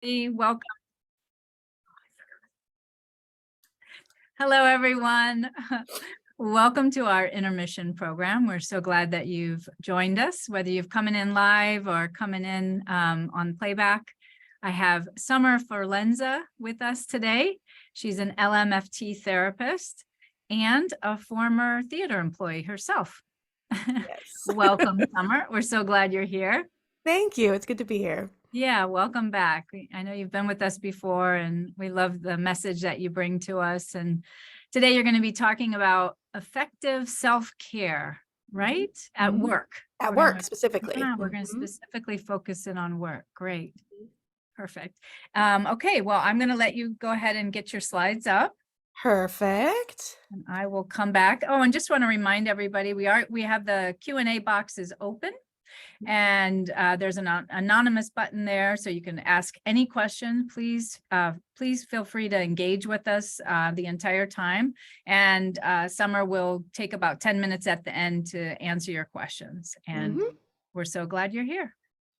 Welcome. Hello, everyone. Welcome to our intermission program. We're so glad that you've joined us, whether you've coming in live or coming in on playback. I have Summer Forlenza with us today. She's an LMFT therapist and a former theater employee herself. Yes. Welcome, Summer. We're so glad you're here. Thank you. It's good to be here. Yeah, welcome back. I know you've been with us before, and we love the message that you bring to us. And today you're going to be talking about effective self-care, right? At work. At We're work gonna, specifically. yeah, we're going to specifically focus in on work. Great. Perfect. Okay, well, I'm going to let you go ahead and get your slides up. Perfect. And I will come back. Oh, and just want to remind everybody, we have the Q&A box is open. And there's an anonymous button there, so you can ask any question. Please feel free to engage with us the entire time. And Summer will take about 10 minutes at the end to answer your questions. And we're so glad you're here.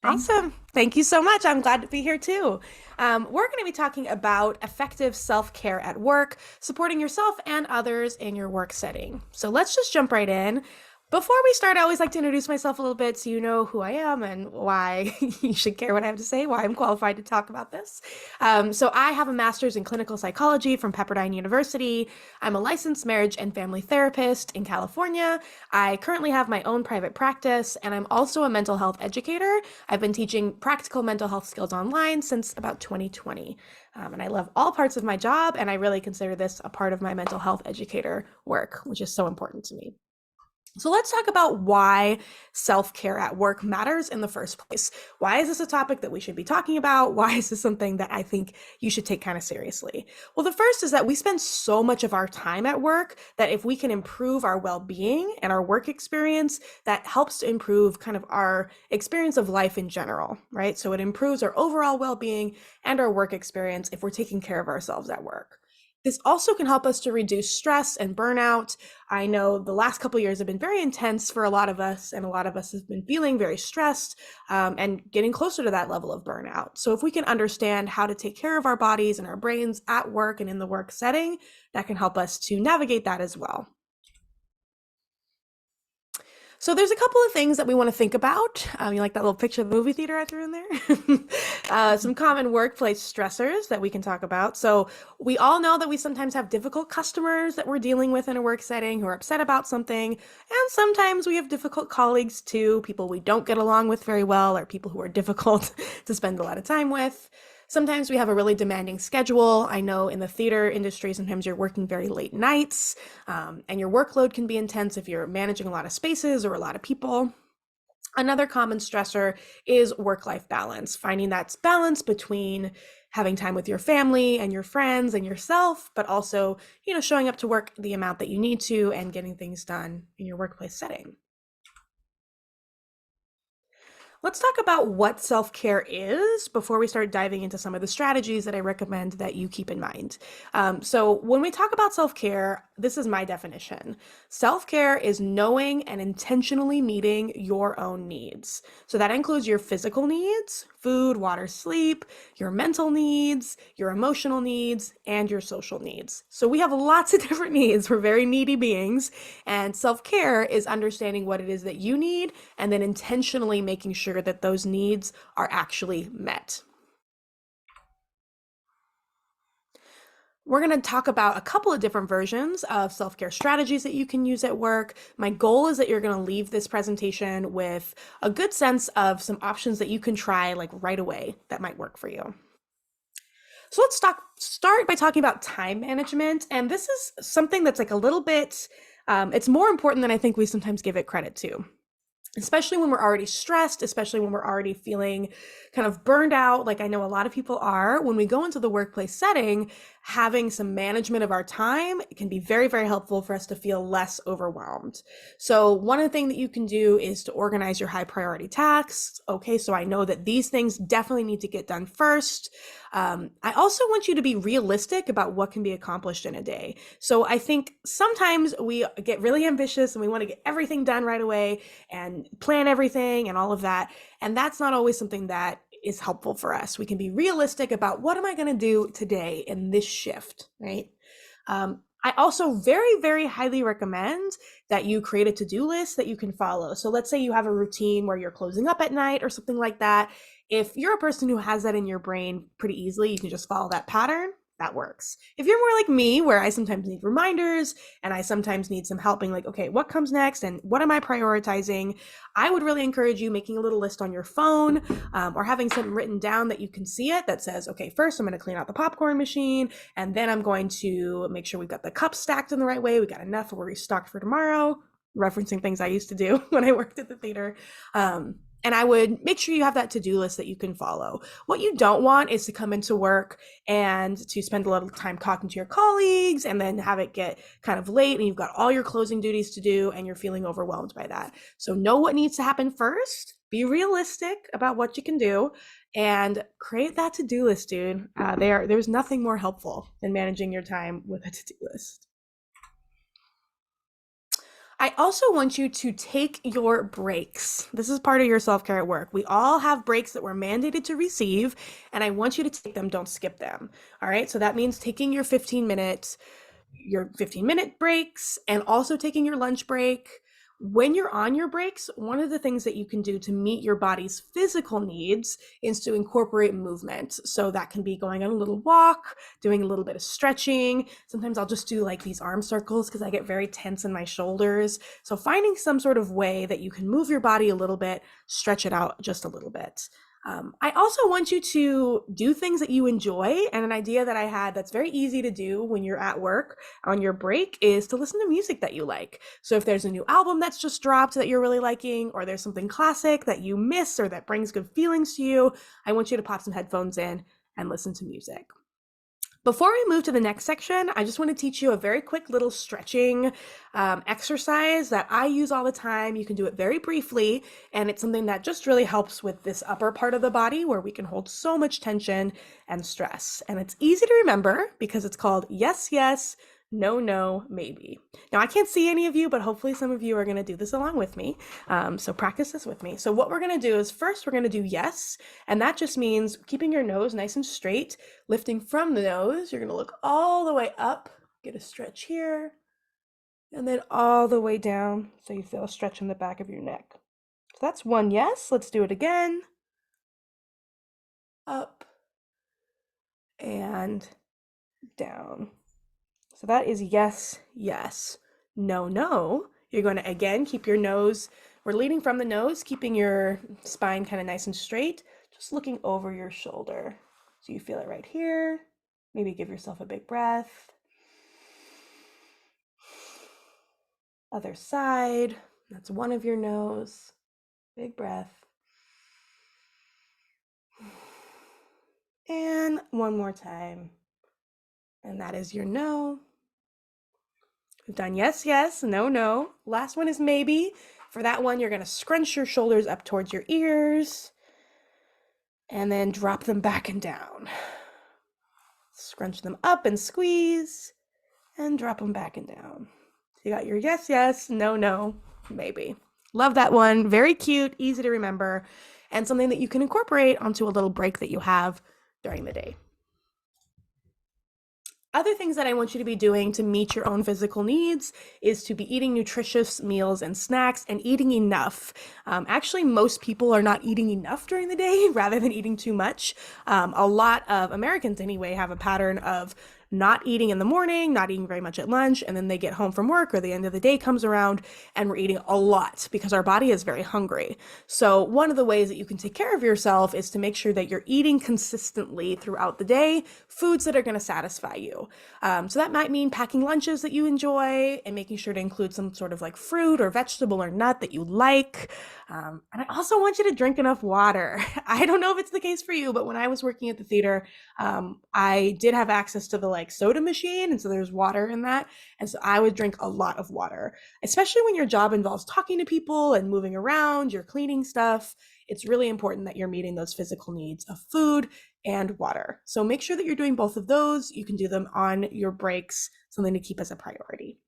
Awesome. Thank you so much. I'm glad to be here too. We're going to be talking about effective self-care at work, supporting yourself and others in your work setting. So let's just jump right in. Before we start, I always like to introduce myself a little bit so you know who I am and why you should care what I have to say, why I'm qualified to talk about this. So I have a master's in clinical psychology from Pepperdine University. I'm a licensed marriage and family therapist in California. I currently have my own private practice, and I'm also a mental health educator. I've been teaching practical mental health skills online since about 2020. And I love all parts of my job, and I really consider this a part of my mental health educator work, which is so important to me. So let's talk about why self-care at work matters in the first place. Why is this a topic that we should be talking about? Why is this something that I think you should take kind of seriously? Well, the first is that we spend so much of our time at work that if we can improve our well-being and our work experience, that helps to improve kind of our experience of life in general, right? So it improves our overall well-being and our work experience if we're taking care of ourselves at work. This also can help us to reduce stress and burnout. I know the last couple of years have been very intense for a lot of us, and a lot of us have been feeling very stressed and getting closer to that level of burnout. So if we can understand how to take care of our bodies and our brains at work and in the work setting, that can help us to navigate that as well. So there's a couple of things that we want to think about. You like that little picture of the movie theater I threw in there? Some common workplace stressors that we can talk about. So we all know that we sometimes have difficult customers that we're dealing with in a work setting who are upset about something. And sometimes we have difficult colleagues too, people we don't get along with very well, or people who are difficult to spend a lot of time with. Sometimes we have a really demanding schedule. I know in the theater industry, sometimes you're working very late nights, and your workload can be intense if you're managing a lot of spaces or a lot of people. Another common stressor is work-life balance, finding that balance between having time with your family and your friends and yourself, but also, showing up to work the amount that you need to and getting things done in your workplace setting. Let's talk about what self-care is before we start diving into some of the strategies that I recommend that you keep in mind. So when we talk about self-care, this is my definition. Self-care is knowing and intentionally meeting your own needs. So that includes your physical needs, food, water, sleep, your mental needs, your emotional needs, and your social needs. So we have lots of different needs. We're very needy beings, and self-care is understanding what it is that you need and then intentionally making sure that those needs are actually met. We're going to talk about a couple of different versions of self-care strategies that you can use at work. My goal is that you're going to leave this presentation with a good sense of some options that you can try like right away that might work for you. So let's start by talking about time management. And this is something that's like a little bit, it's more important than I think we sometimes give it credit to. Especially when we're already stressed, especially when we're already feeling kind of burned out, like I know a lot of people are. When we go into the workplace setting, having some management of our time can be very, very helpful for us to feel less overwhelmed. So one thing that you can do is to organize your high priority tasks. Okay, so I know that these things definitely need to get done first. I also want you to be realistic about what can be accomplished in a day. So I think sometimes we get really ambitious and we want to get everything done right away and plan everything and all of that. And that's not always something that is helpful for us. We can be realistic about what am I going to do today in this shift, right? I also very, very highly recommend that you create a to-do list that you can follow. So let's say you have a routine where you're closing up at night or something like that. If you're a person who has that in your brain pretty easily, you can just follow that pattern. That works. If you're more like me, where I sometimes need reminders and I sometimes need some helping, like, okay, what comes next and what am I prioritizing? I would really encourage you making a little list on your phone, or having something written down that you can see it that says, okay, first I'm going to clean out the popcorn machine, and then I'm going to make sure we've got the cups stacked in the right way. We got enough, we're restocked for tomorrow, referencing things I used to do when I worked at the theater. And I would make sure you have that to-do list that you can follow. What you don't want is to come into work and to spend a little time talking to your colleagues and then have it get kind of late and you've got all your closing duties to do and you're feeling overwhelmed by that. So know what needs to happen first, be realistic about what you can do, and create that to-do list, dude. There's nothing more helpful than managing your time with a to-do list. I also want you to take your breaks. This is part of your self-care at work. We all have breaks that we're mandated to receive, and I want you to take them. Don't skip them. All right. So that means taking your 15-minute breaks and also taking your lunch break. When you're on your breaks, one of the things that you can do to meet your body's physical needs is to incorporate movement. So that can be going on a little walk, doing a little bit of stretching. Sometimes I'll just do like these arm circles because I get very tense in my shoulders. So finding some sort of way that you can move your body a little bit, stretch it out just a little bit. I also want you to do things that you enjoy, and an idea that I had that's very easy to do when you're at work on your break is to listen to music that you like. So if there's a new album that's just dropped that you're really liking, or there's something classic that you miss or that brings good feelings to you, I want you to pop some headphones in and listen to music. Before we move to the next section, I just want to teach you a very quick little stretching exercise that I use all the time. You can do it very briefly, and it's something that just really helps with this upper part of the body where we can hold so much tension and stress. And it's easy to remember because it's called yes, yes, no, no, maybe. Now, I can't see any of you, but hopefully some of you are going to do this along with me. So practice this with me. So what we're going to do is first we're going to do yes. And that just means keeping your nose nice and straight, lifting from the nose. You're going to look all the way up, get a stretch here, and then all the way down. So you feel a stretch in the back of your neck. So that's one yes. Let's do it again. Up and down. So that is yes, yes, no, no. You're going to, again, keep your nose, we're leading from the nose, keeping your spine kind of nice and straight, just looking over your shoulder. So you feel it right here. Maybe give yourself a big breath. Other side, that's one of your nose. Big breath. And one more time. And that is your no. We've done yes, yes, no, no. Last one is maybe. For that one, you're going to scrunch your shoulders up towards your ears and then drop them back and down. Scrunch them up and squeeze and drop them back and down. So you got your yes, yes, no, no, maybe. Love that one. Very cute, easy to remember, and something that you can incorporate onto a little break that you have during the day. Other things that I want you to be doing to meet your own physical needs is to be eating nutritious meals and snacks and eating enough. Actually, most people are not eating enough during the day rather than eating too much. A lot of Americans anyway have a pattern of not eating in the morning, not eating very much at lunch, and then they get home from work or the end of the day comes around and we're eating a lot because our body is very hungry. So one of the ways that you can take care of yourself is to make sure that you're eating consistently throughout the day, foods that are going to satisfy you. So that might mean packing lunches that you enjoy and making sure to include some sort of like fruit or vegetable or nut that you like. And I also want you to drink enough water. I don't know if it's the case for you, but when I was working at the theater, I did have access to the like soda machine, and so there's water in that, and so I would drink a lot of water, especially when your job involves talking to people and moving around, you're cleaning stuff. It's really important that you're meeting those physical needs of food and water. So make sure that you're doing both of those. You can do them on your breaks, something to keep as a priority.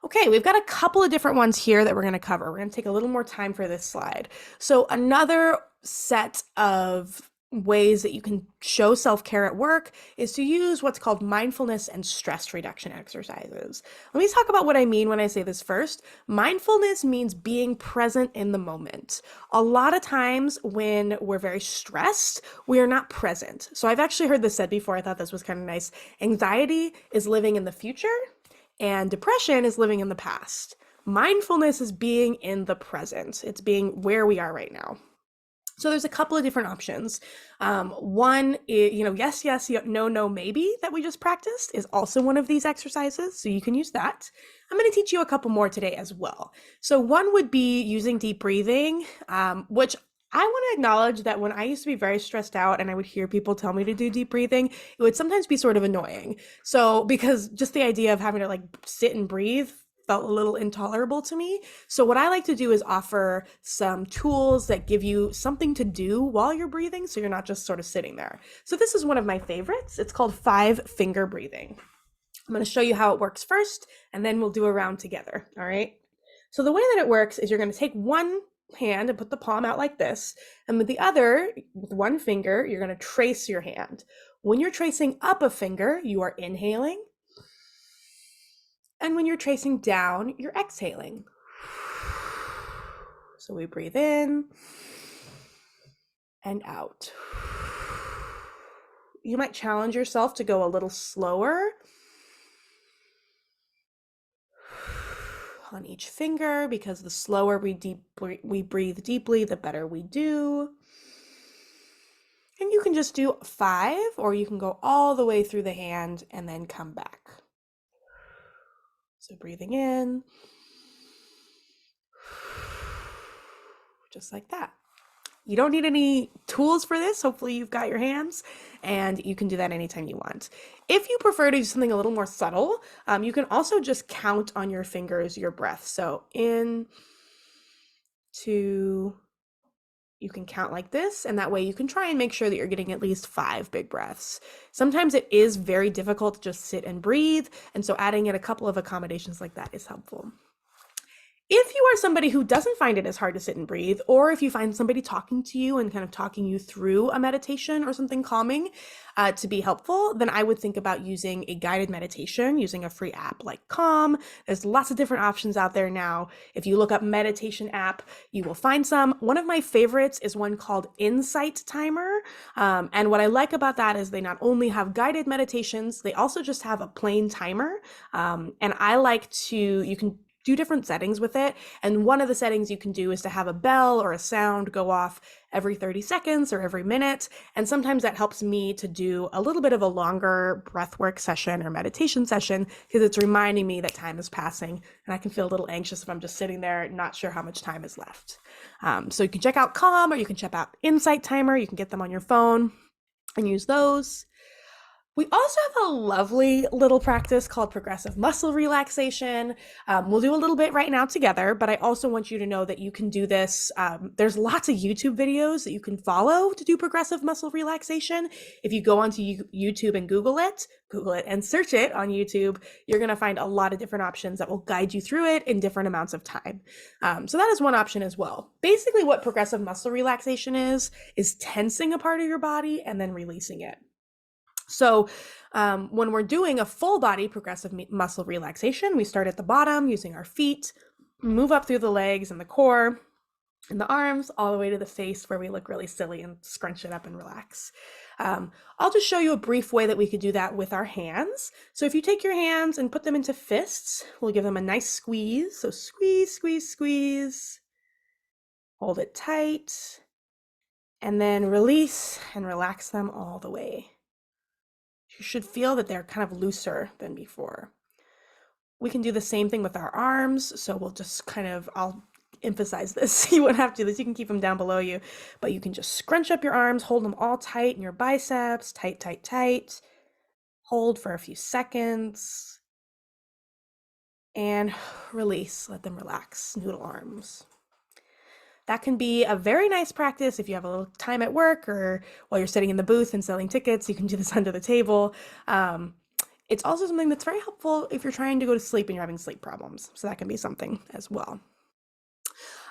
Okay, we've got a couple of different ones here that we're going to cover. We're going to take a little more time for this slide. So another set of ways that you can show self-care at work is to use what's called mindfulness and stress reduction exercises. Let me talk about what I mean when I say this first. Mindfulness means being present in the moment. A lot of times when we're very stressed, we are not present. So I've actually heard this said before. I thought this was kind of nice. Anxiety is living in the future, and depression is living in the past. Mindfulness is being in the present. It's being where we are right now. So there's a couple of different options. One is, yes, yes, no, no, maybe that we just practiced is also one of these exercises. So you can use that. I'm going to teach you a couple more today as well. So one would be using deep breathing, which I want to acknowledge that when I used to be very stressed out and I would hear people tell me to do deep breathing, it would sometimes be sort of annoying. So because just the idea of having to like sit and breathe felt a little intolerable to me. So what I like to do is offer some tools that give you something to do while you're breathing, so you're not just sort of sitting there. So this is one of my favorites. It's called 5-finger breathing. I'm going to show you how it works first, and then we'll do a round together, all right? So the way that it works is you're going to take one hand and put the palm out like this, and with the other, with one finger, you're going to trace your hand. When you're tracing up a finger, you are inhaling. And when you're tracing down, you're exhaling. So we breathe in and out. You might challenge yourself to go a little slower on each finger, because the slower we breathe deeply, the better we do. And you can just do 5, or you can go all the way through the hand and then come back. So breathing in, just like that. You don't need any tools for this. Hopefully you've got your hands, and you can do that anytime you want. If you prefer to do something a little more subtle, you can also just count on your fingers your breath. So in, 2, you can count like this, and that way you can try and make sure that you're getting at least 5 big breaths. Sometimes it is very difficult to just sit and breathe, and so adding in a couple of accommodations like that is helpful. If you are somebody who doesn't find it as hard to sit and breathe, or if you find somebody talking to you and kind of talking you through a meditation or something calming to be helpful, then I would think about using a guided meditation using a free app like Calm. There's lots of different options out there now. If you look up meditation app, you will find some. One of my favorites is one called Insight Timer. And what I like about that is they not only have guided meditations, they also just have a plain timer. And I like to, you can do different settings with it. And one of the settings you can do is to have a bell or a sound go off every 30 seconds or every minute. And sometimes that helps me to do a little bit of a longer breathwork session or meditation session, because it's reminding me that time is passing, and I can feel a little anxious if I'm just sitting there not sure how much time is left. So you can check out Calm, or you can check out Insight Timer. You can get them on your phone and use those. We also have a lovely little practice called progressive muscle relaxation. We'll do a little bit right now together, but I also want you to know that you can do this. There's lots of YouTube videos that you can follow to do progressive muscle relaxation. If you go onto YouTube and Google it and search it on YouTube, you're going to find a lot of different options that will guide you through it in different amounts of time. So that is one option as well. Basically, what progressive muscle relaxation is tensing a part of your body and then releasing it. So when we're doing a full body progressive muscle relaxation, we start at the bottom using our feet, move up through the legs and the core and the arms all the way to the face, where we look really silly and scrunch it up and relax. I'll just show you a brief way that we could do that with our hands. So if you take your hands and put them into fists, we'll give them a nice squeeze. So squeeze, squeeze, squeeze. Hold it tight. And then release and relax them all the way. You should feel that they're kind of looser than before. We can do the same thing with our arms. So we'll just I'll emphasize this. You won't have to do this. You can keep them down below you, but you can just scrunch up your arms, hold them all tight in your biceps, tight, tight, tight. Hold for a few seconds and release. Let them relax. Noodle arms. That can be a very nice practice if you have a little time at work, or while you're sitting in the booth and selling tickets. You can do this under the table. It's also something that's very helpful if you're trying to go to sleep and you're having sleep problems. So that can be something as well.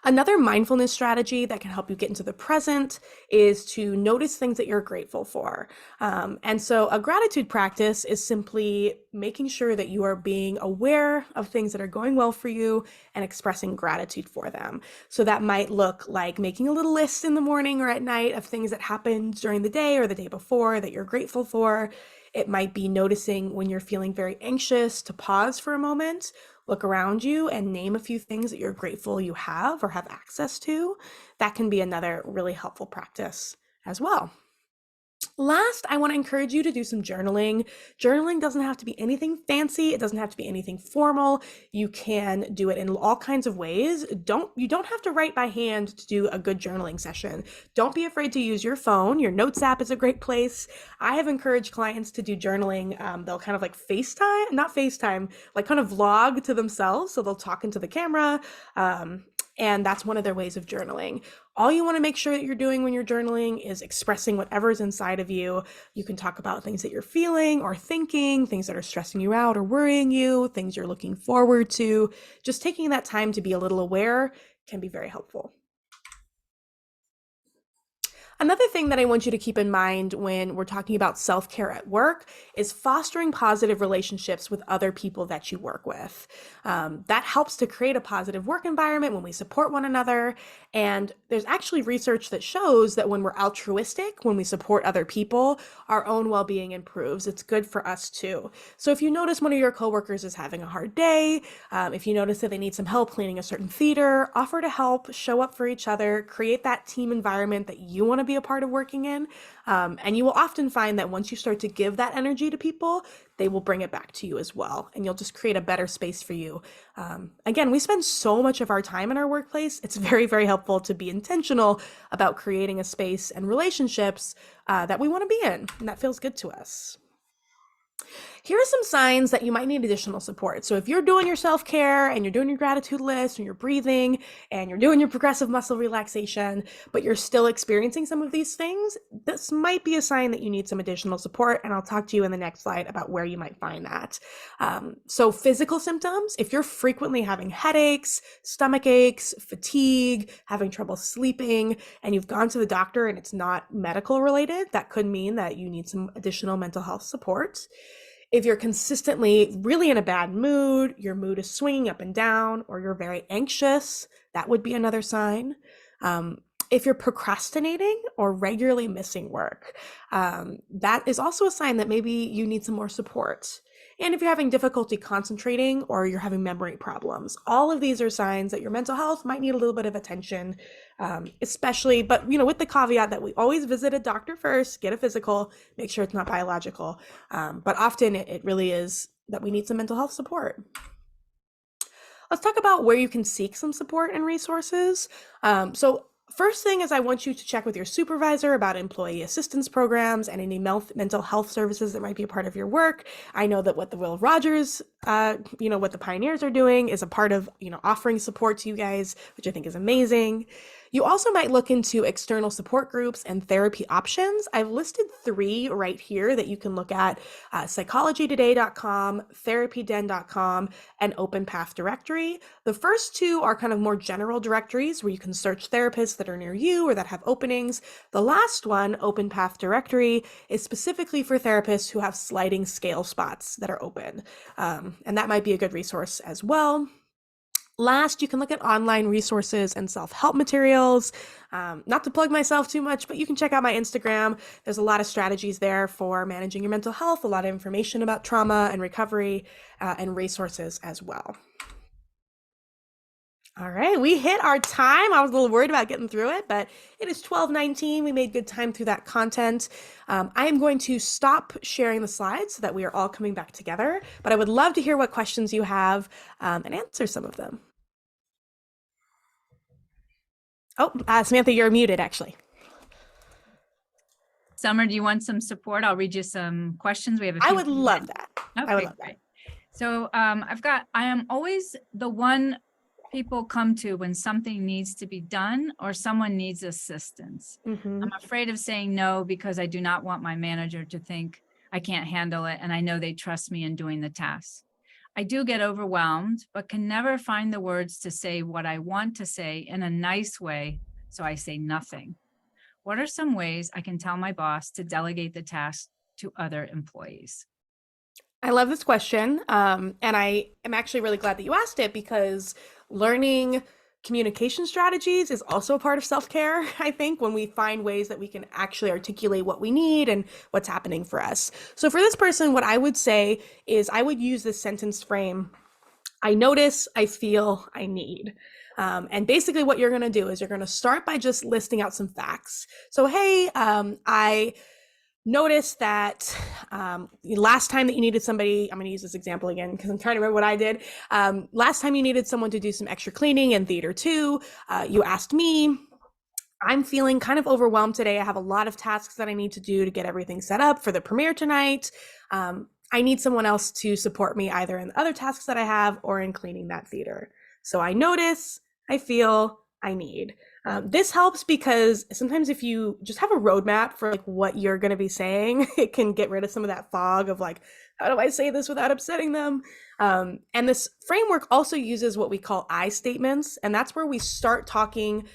Another mindfulness strategy that can help you get into the present is to notice things that you're grateful for. And so a gratitude practice is simply making sure that you are being aware of things that are going well for you and expressing gratitude for them. So that might look like making a little list in the morning or at night of things that happened during the day or the day before that you're grateful for. It might be noticing when you're feeling very anxious to pause for a moment, look around you and name a few things that you're grateful you have or have access to. That can be another really helpful practice as well. Last, I want to encourage you to do some journaling. Journaling doesn't have to be anything fancy. It doesn't have to be anything formal. You can do it in all kinds of ways. You don't have to write by hand to do a good journaling session. Don't be afraid to use your phone. Your Notes app is a great place. I have encouraged clients to do journaling. They'll kind of like not FaceTime, like kind of vlog to themselves. So they'll talk into the camera. And that's one of their ways of journaling. All you want to make sure that you're doing when you're journaling is expressing whatever's inside of you. You can talk about things that you're feeling or thinking, things that are stressing you out or worrying you, things you're looking forward to. Just taking that time to be a little aware can be very helpful. Another thing that I want you to keep in mind when we're talking about self-care at work is fostering positive relationships with other people that you work with. That helps to create a positive work environment when we support one another. And there's actually research that shows that when we're altruistic, when we support other people, our own well-being improves. It's good for us too. So if you notice one of your coworkers is having a hard day, if you notice that they need some help cleaning a certain theater, offer to help, show up for each other, create that team environment that you want to be a part of working in. And you will often find that once you start to give that energy to people, they will bring it back to you as well. And you'll just create a better space for you. Again, we spend so much of our time in our workplace. It's very, very helpful to be intentional about creating a space and relationships that we want to be in, and that feels good to us. Here are some signs that you might need additional support. So if you're doing your self-care and you're doing your gratitude list and you're breathing and you're doing your progressive muscle relaxation, but you're still experiencing some of these things, this might be a sign that you need some additional support. And I'll talk to you in the next slide about where you might find that. So physical symptoms, if you're frequently having headaches, stomach aches, fatigue, having trouble sleeping, and you've gone to the doctor and it's not medical related, that could mean that you need some additional mental health support. If you're consistently really in a bad mood, your mood is swinging up and down, or you're very anxious, that would be another sign. If you're procrastinating or regularly missing work, that is also a sign that maybe you need some more support. And if you're having difficulty concentrating or you're having memory problems, all of these are signs that your mental health might need a little bit of attention, especially, but with the caveat that we always visit a doctor first, get a physical, make sure it's not biological. But often it really is that we need some mental health support. Let's talk about where you can seek some support and resources. So first thing is I want you to check with your supervisor about employee assistance programs and any mental health services that might be a part of your work. I know that what the Will Rogers, what the Pioneers are doing is a part of, offering support to you guys, which I think is amazing. You also might look into external support groups and therapy options. I've listed 3 right here that you can look at: psychologytoday.com, therapyden.com, and Open Path Directory. The first 2 are kind of more general directories where you can search therapists that are near you or that have openings. The last one, Open Path Directory, is specifically for therapists who have sliding scale spots that are open. And that might be a good resource as well. Last, you can look at online resources and self-help materials. Not to plug myself too much, but you can check out my Instagram. There's a lot of strategies there for managing your mental health, a lot of information about trauma and recovery, and resources as well. All right, we hit our time. I was a little worried about getting through it, but it is 12:19. We made good time through that content. I am going to stop sharing the slides so that we are all coming back together, but I would love to hear what questions you have and answer some of them. Oh, Samantha, you're muted, actually. Summer, do you want some support? I'll read you some questions. We have a few. I would love that. Okay, I would love that. great. So I am always the one people come to when something needs to be done or someone needs assistance. Mm-hmm. I'm afraid of saying no because I do not want my manager to think I can't handle it, and I know they trust me in doing the tasks. I do get overwhelmed, but can never find the words to say what I want to say in a nice way, so I say nothing. What are some ways I can tell my boss to delegate the task to other employees? I love this question. And I am actually really glad that you asked it because learning communication strategies is also a part of self care. I think when we find ways that we can actually articulate what we need and what's happening for us. So, for this person, what I would say is I would use this sentence frame: I notice, I feel, I need. And basically, what you're going to do is you're going to start by just listing out some facts. So, hey, I notice that last time that you needed somebody, I'm going to use this example again because I'm trying to remember what I did. Last time you needed someone to do some extra cleaning in theater 2, you asked me. I'm feeling kind of overwhelmed today. I have a lot of tasks that I need to do to get everything set up for the premiere tonight. I need someone else to support me either in other tasks that I have or in cleaning that theater. So I notice, I feel, I need. This helps because sometimes if you just have a roadmap for like what you're going to be saying, it can get rid of some of that fog of like, how do I say this without upsetting them? And this framework also uses what we call I statements. And that's where we start talking.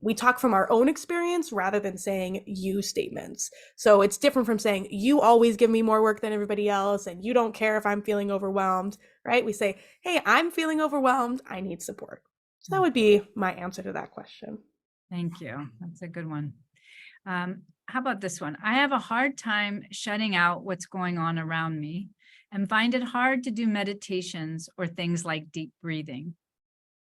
We talk from our own experience rather than saying you statements. So it's different from saying you always give me more work than everybody else and you don't care if I'm feeling overwhelmed, right? We say, hey, I'm feeling overwhelmed. I need support. So that would be my answer to that question. Thank you. That's a good one. How about this one? I have a hard time shutting out what's going on around me and find it hard to do meditations or things like deep breathing.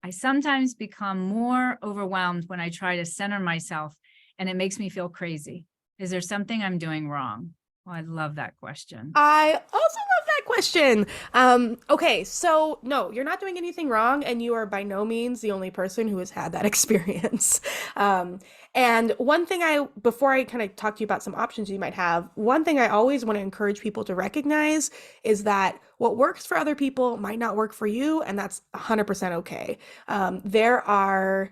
I sometimes become more overwhelmed when I try to center myself, and it makes me feel crazy. Is there something I'm doing wrong? Well, I love that question. I also love that question. Okay, so no, you're not doing anything wrong, and you are by no means the only person who has had that experience. And one thing before I kind of talk to you about some options you might have, one thing I always want to encourage people to recognize is that what works for other people might not work for you, and that's 100% okay. There are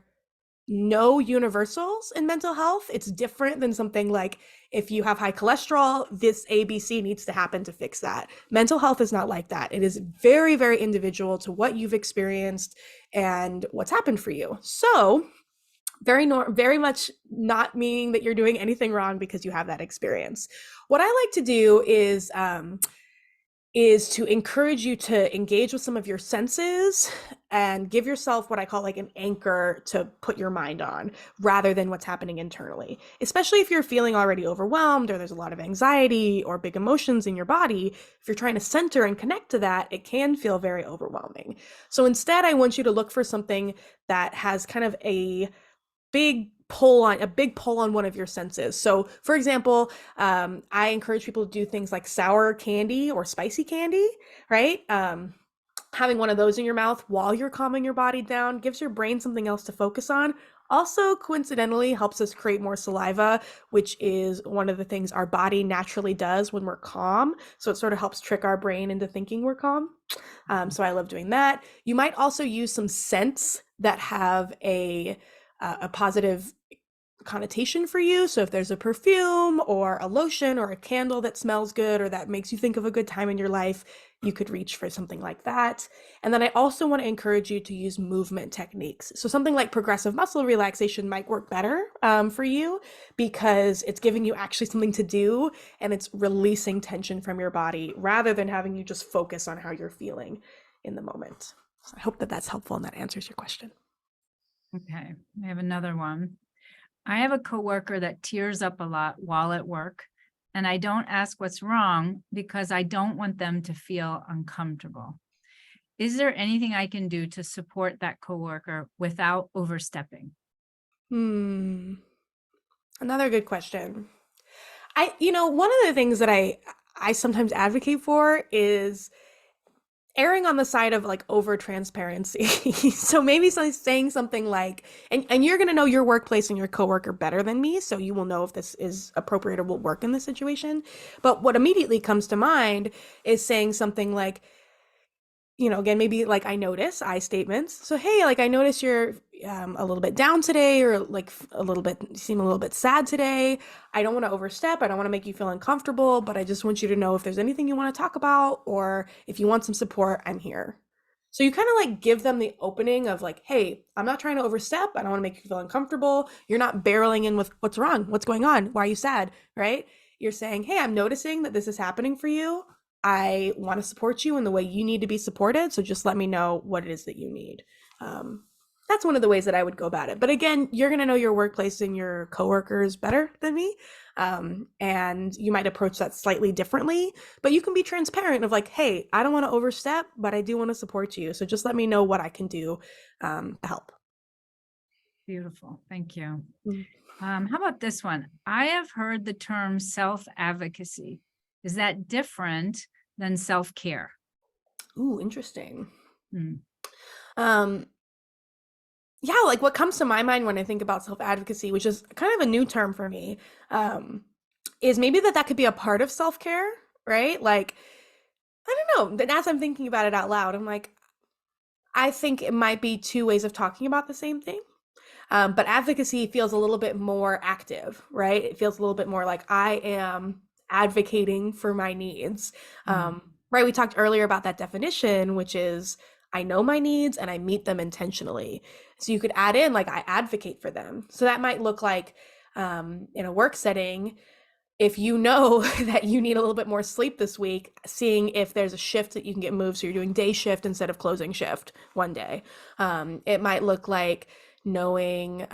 no universals in mental health. It's different than something like if you have high cholesterol, this ABC needs to happen to fix that. Mental health is not like that. It is very, very individual to what you've experienced and what's happened for you. So very much not meaning that you're doing anything wrong because you have that experience. What I like to do is to encourage you to engage with some of your senses and give yourself what I call like an anchor to put your mind on rather than what's happening internally. Especially if you're feeling already overwhelmed or there's a lot of anxiety or big emotions in your body, if you're trying to center and connect to that, it can feel very overwhelming. So instead, I want you to look for something that has kind of a big pull on one of your senses. So for example, I encourage people to do things like sour candy or spicy candy, right? Having one of those in your mouth while you're calming your body down gives your brain something else to focus on. Also, coincidentally, helps us create more saliva, which is one of the things our body naturally does when we're calm. So it sort of helps trick our brain into thinking we're calm. So I love doing that. You might also use some scents that have a positive connotation for you. So if there's a perfume or a lotion or a candle that smells good or that makes you think of a good time in your life, you could reach for something like that. And then I also want to encourage you to use movement techniques. So something like progressive muscle relaxation might work better for you because it's giving you actually something to do and it's releasing tension from your body rather than having you just focus on how you're feeling in the moment. So I hope that that's helpful and that answers your question. Okay, I have another one. I have a coworker that tears up a lot while at work, and I don't ask what's wrong because I don't want them to feel uncomfortable. Is there anything I can do to support that coworker without overstepping? Another good question. One of the things that I sometimes advocate for is erring on the side of like over transparency. So maybe saying something like, and you're going to know your workplace and your coworker better than me. So you will know if this is appropriate or will work in this situation. But what immediately comes to mind is saying something like, again, maybe like I statements. So, hey, like I notice you're a little bit down today, or like seem a little bit sad today. I don't want to overstep. I don't want to make you feel uncomfortable, but I just want you to know if there's anything you want to talk about or if you want some support, I'm here. So you kind of like give them the opening of like, hey, I'm not trying to overstep. I don't want to make you feel uncomfortable. You're not barreling in with what's wrong, what's going on, why are you sad, right? You're saying, hey, I'm noticing that this is happening for you. I want to support you in the way you need to be supported. So just let me know what it is that you need. Um, that's one of the ways that I would go about it. But again, you're going to know your workplace and your coworkers better than me. And you might approach that slightly differently, but you can be transparent of like, hey, I don't want to overstep, but I do want to support you. So just let me know what I can do to help. Beautiful. Thank you. Mm. How about this one? I have heard the term self-advocacy. Is that different than self-care? Ooh, interesting. Hmm. Yeah, like what comes to my mind when I think about self-advocacy, which is kind of a new term for me, is maybe that could be a part of self-care, right? Like, I don't know. As I'm thinking about it out loud, I'm like, I think it might be two ways of talking about the same thing. But advocacy feels a little bit more active, right? It feels a little bit more like I am advocating for my needs. Right? We talked earlier about that definition, which is I know my needs and I meet them intentionally. So you could add in like I advocate for them. So that might look like in a work setting, if you know that you need a little bit more sleep this week, seeing if there's a shift that you can get moved. So you're doing day shift instead of closing shift one day. It might look like knowing,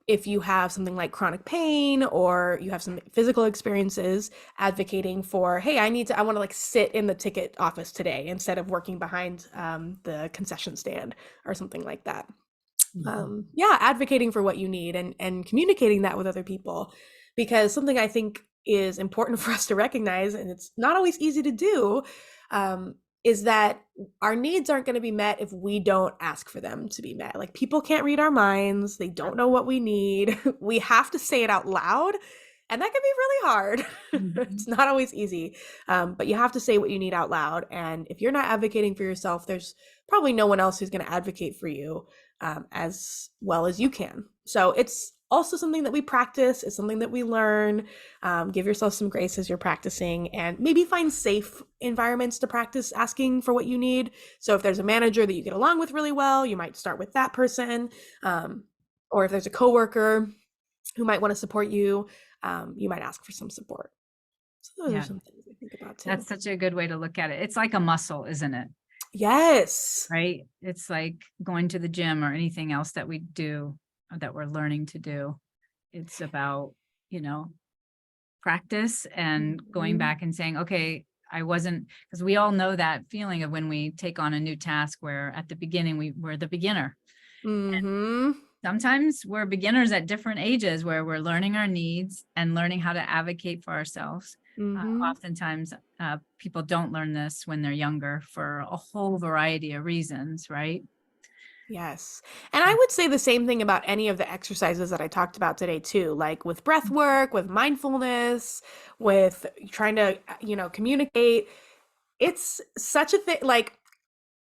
if you have something like chronic pain or you have some physical experiences, advocating for, hey, I want to like sit in the ticket office today instead of working behind the concession stand or something like that. Advocating for what you need and communicating that with other people, because something I think is important for us to recognize, and it's not always easy to do, is that our needs aren't going to be met if we don't ask for them to be met. Like people can't read our minds. They don't know what we need. We have to say it out loud. And that can be really hard. It's not always easy, but you have to say what you need out loud. And if you're not advocating for yourself, there's probably no one else who's going to advocate for you as well as you can. So it's also something that we practice. It's something that we learn. Give yourself some grace as you're practicing, and maybe find safe environments to practice asking for what you need. So if there's a manager that you get along with really well, you might start with that person. Or if there's a coworker who might want to support you, you might ask for some support. So those are some things I think about too. That's such a good way to look at it. It's like a muscle, isn't it? Yes. Right. It's like going to the gym or anything else that we do, or that we're learning to do. It's about, practice and going back and saying, okay, I wasn't, because we all know that feeling of when we take on a new task where at the beginning we're the beginner. Sometimes we're beginners at different ages where we're learning our needs and learning how to advocate for ourselves. Oftentimes, people don't learn this when they're younger for a whole variety of reasons, right? Yes. And I would say the same thing about any of the exercises that I talked about today too, like with breath work, with mindfulness, with trying to, communicate. It's such a thing, like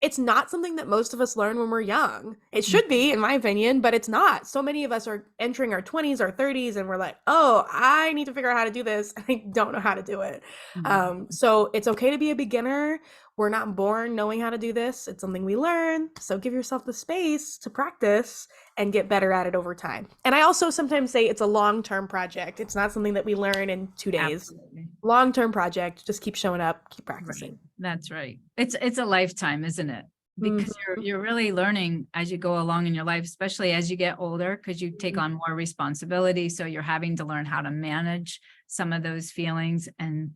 it's not something that most of us learn when we're young. It should be, in my opinion, but it's not. So many of us are entering our 20s or 30s and we're like, oh, I need to figure out how to do this. And I don't know how to do it. So it's okay to be a beginner. We're not born knowing how to do this. It's something we learn. So give yourself the space to practice and get better at it over time. And I also sometimes say it's a long-term project. It's not something that we learn in 2 days. Absolutely. Long-term project. Just keep showing up, keep practicing. Right. That's right. It's a lifetime, isn't it? Because you're really learning as you go along in your life, especially as you get older, because you take on more responsibility. So you're having to learn how to manage some of those feelings. And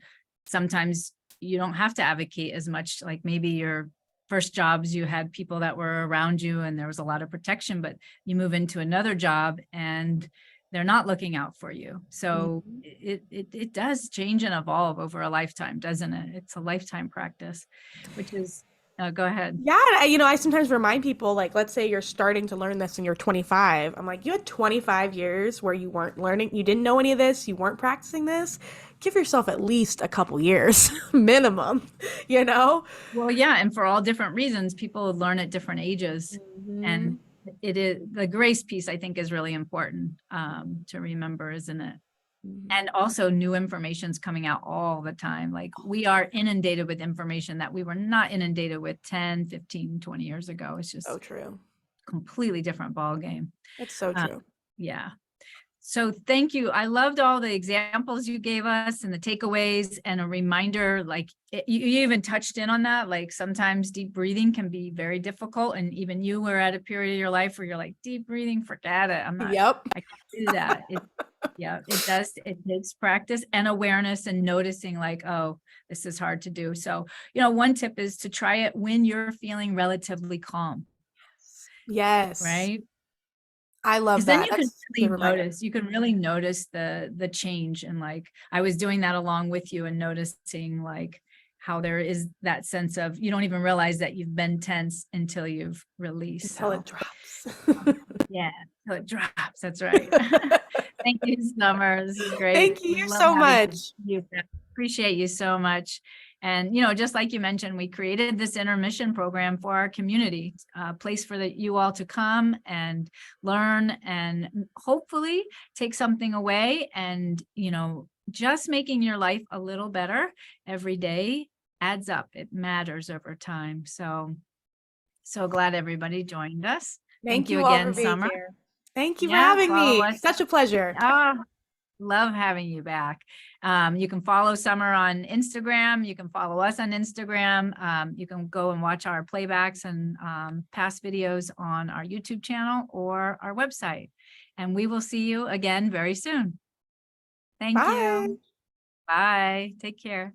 sometimes you don't have to advocate as much. Like maybe your first jobs, you had people that were around you and there was a lot of protection, but you move into another job and they're not looking out for you. So it does change and evolve over a lifetime, doesn't it? It's a lifetime practice, which is, go ahead. Yeah, I sometimes remind people, like, let's say you're starting to learn this and you're 25. I'm like, you had 25 years where you weren't learning, you didn't know any of this, you weren't practicing this. Give yourself at least a couple years minimum, Well, yeah, and for all different reasons, people learn at different ages. And it is the grace piece, I think, is really important to remember, isn't it? And also new information's coming out all the time. Like we are inundated with information that we were not inundated with 10, 15, 20 years ago. It's just So true. completely different ball game. It's so true. Yeah. So thank you. I loved all the examples you gave us and the takeaways and a reminder, like you even touched in on that. Like sometimes deep breathing can be very difficult. And even you were at a period of your life where you're like, deep breathing, forget it. Yep. I can't do that. Yeah, it does. It takes practice and awareness and noticing like, oh, this is hard to do. So, one tip is to try it when you're feeling relatively calm. Yes. Right. I love Then that. you can That's a really good reminder. notice, the change. And like, I was doing that along with you and noticing like how there is that sense of, you don't even realize that you've been tense until you've released. Until So it drops. yeah, until it drops. That's right. Thank you, Summer. This is great. Thank you Love so having much. you. Appreciate you so much. And, just like you mentioned, we created this intermission program for our community, a place for you all to come and learn and hopefully take something away. And, just making your life a little better every day adds up. It matters over time. So glad everybody joined us. Thank you you all for again, being Summer. here. Thank you for Yeah, having follow me. us. Such a pleasure. Love having you back. You can follow Summer on Instagram. You can follow us on Instagram. You can go and watch our playbacks and past videos on our YouTube channel or our website. And we will see you again very soon. Thank Bye. you. Bye. Take care.